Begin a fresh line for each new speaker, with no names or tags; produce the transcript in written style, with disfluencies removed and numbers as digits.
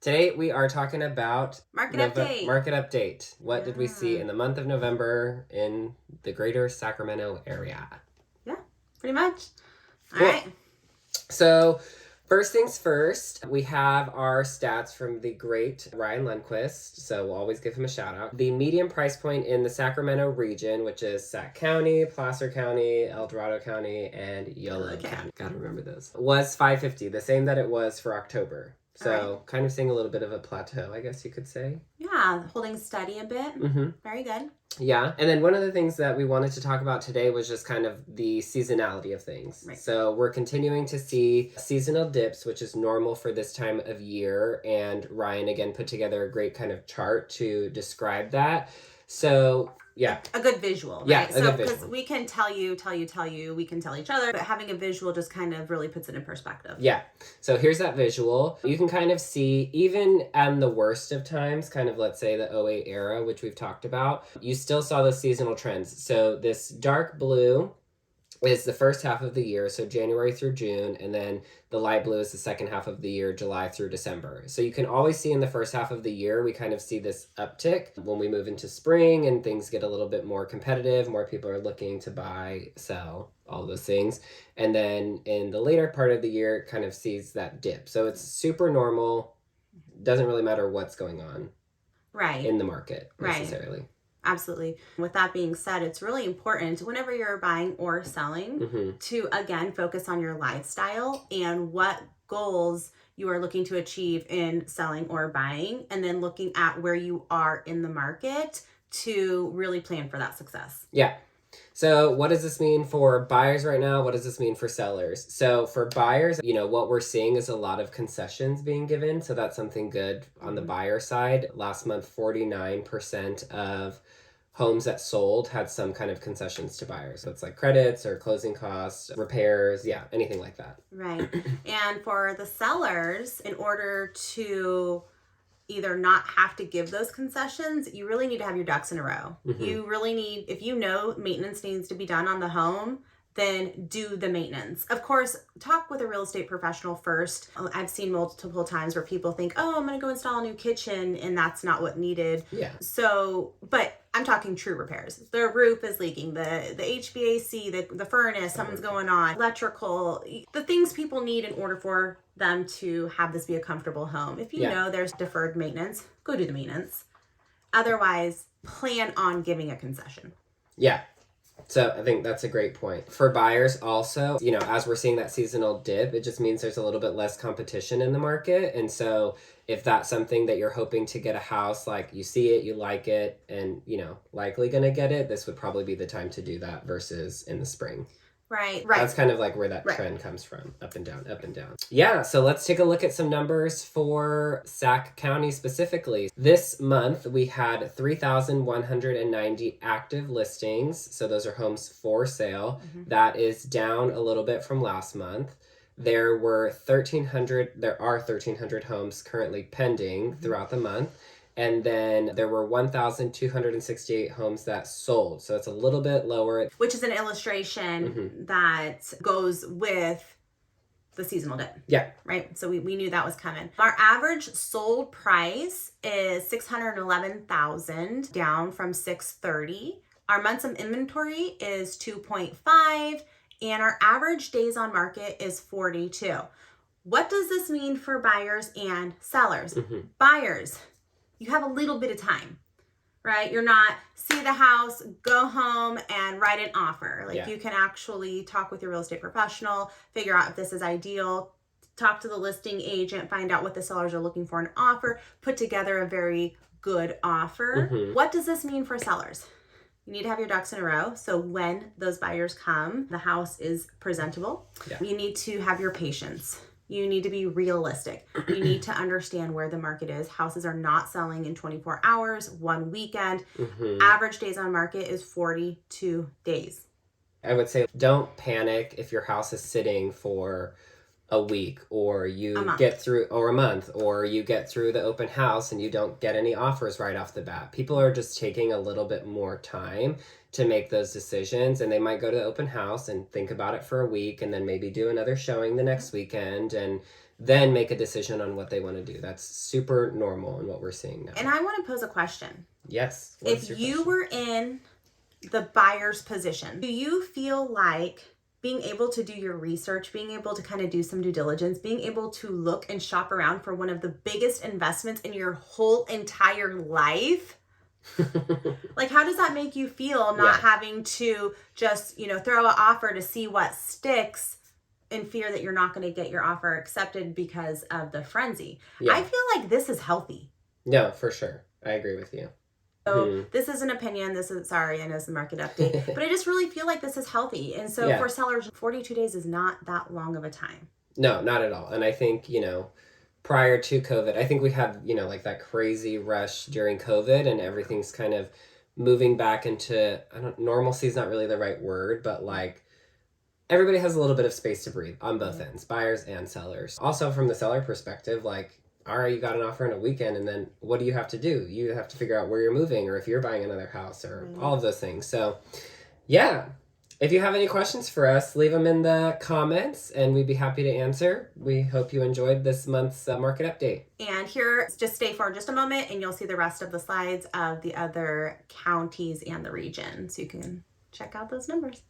Today we are talking about
Market update.
Market update. What did we see in the month of November in the greater Sacramento area?
Yeah, pretty much.
Cool.
All right.
So, first things first, we have our stats from the great Ryan Lundquist. So, we'll always give him a shout out. The median price point in the Sacramento region, which is Sac County, Placer County, Dorado County, and Yolo County. Gotta remember those. Was $550, the same that it was for October. So, kind of seeing a little bit of a plateau, I guess you could say.
Yeah, holding steady a bit.
Mm-hmm.
Very good.
Yeah, and then one of the things that we wanted to talk about today was just kind of the seasonality of things.
Right.
So we're continuing to see seasonal dips, which is normal for this time of year. And Ryan, again, put together a great kind of chart to describe that. So, yeah.
A good visual, right?
Yeah,
so because we can tell you, we can tell each other, but having a visual just kind of really puts it in perspective.
Yeah. So here's that visual. You can kind of see, even at the worst of times, kind of let's say the 08 era, which we've talked about, you still saw those seasonal trends. So this dark blue is the first half of the year, so January through June, and then the light blue is the second half of the year, July through December. So you can always see in the first half of the year, we kind of see this uptick when we move into spring and things get a little bit more competitive, more people are looking to buy, sell, all those things. And then in the later part of the year, it kind of sees that dip. So it's super normal, doesn't really matter what's going on in the market necessarily.
Right. Absolutely. With that being said, it's really important whenever you're buying or selling to, again, focus on your lifestyle and what goals you are looking to achieve in selling or buying, and then looking at where you are in the market to really plan for that success.
Yeah. So what does this mean for buyers right now? What does this mean for sellers? So for buyers, what we're seeing is a lot of concessions being given. So that's something good on the buyer side. Last month, 49% of homes that sold had some kind of concessions to buyers. So it's like credits or closing costs, repairs, anything like that.
Right. And for the sellers, in order to either not have to give those concessions, you really need to have your ducks in a row. You really need, if you know maintenance needs to be done on the home, then do the maintenance. Of course, talk with a real estate professional first. I've seen multiple times where people think, oh, I'm going to go install a new kitchen, and that's not what needed.
Yeah.
So, but I'm talking true repairs. The roof is leaking, the HVAC, the furnace, something's going on, electrical, the things people need in order for them to have this be a comfortable home. If you know there's deferred maintenance, go do the maintenance. Otherwise, plan on giving a concession.
Yeah. So I think that's a great point. For buyers also, as we're seeing that seasonal dip, it just means there's a little bit less competition in the market. And so if that's something that you're hoping to get a house, like you see it, you like it, and, likely going to get it, this would probably be the time to do that versus in the spring.
Right.
That's kind of like where that trend comes from, up and down, up and down. Yeah, so let's take a look at some numbers for Sac County specifically. This month, we had 3,190 active listings. So those are homes for sale. That is down a little bit from last month. There are 1,300 homes currently pending throughout the month. And then there were 1,268 homes that sold. So it's a little bit lower.
Which is an illustration that goes with the seasonal dip.
Yeah.
Right? So we knew that was coming. Our average sold price is $611,000, down from $630,000. Our months of inventory is 2.5, and our average days on market is 42. What does this mean for buyers and sellers? Buyers, you have a little bit of time, right? You're not see the house, go home, and write an offer. You can actually talk with your real estate professional, figure out if this is ideal, talk to the listing agent, find out what the sellers are looking for in an offer, put together a very good offer. What does this mean for sellers? You need to have your ducks in a row. So when those buyers come, the house is presentable. You need to have your patience. You need to be realistic. You need to understand where the market is. Houses are not selling in 24 hours, one weekend. Average days on market is 42 days.
I would say don't panic if your house is sitting for a week, or you get through, or a month, or you get through the open house and you don't get any offers right off the bat. People are just taking a little bit more time to make those decisions, and they might go to the open house and think about it for a week and then maybe do another showing the next weekend and then make a decision on what they want to do. That's super normal in what we're seeing now.
And I want to pose a question.
Yes.
If you were in the buyer's position, do you feel like being able to do your research, being able to kind of do some due diligence, being able to look and shop around for one of the biggest investments in your whole entire life? Like, how does that make you feel, not having to just, throw an offer to see what sticks in fear that you're not going to get your offer accepted because of the frenzy? I feel like this is healthy.
No, for sure. I agree with you.
So this is an opinion. Sorry, I know it's a market update, but I just really feel like this is healthy. And so for sellers, 42 days is not that long of a time.
No, not at all. And I think, prior to COVID, I think we had, like that crazy rush during COVID, and everything's kind of moving back into, normalcy is not really the right word, but like everybody has a little bit of space to breathe on both ends, buyers and sellers. Also from the seller perspective, like, all right, you got an offer in a weekend, and then what do you have to do? You have to figure out where you're moving, or if you're buying another house, or all of those things. So yeah, if you have any questions for us, leave them in the comments and we'd be happy to answer. We hope you enjoyed this month's market update.
And here, just stay for just a moment and you'll see the rest of the slides of the other counties and the region. So you can check out those numbers.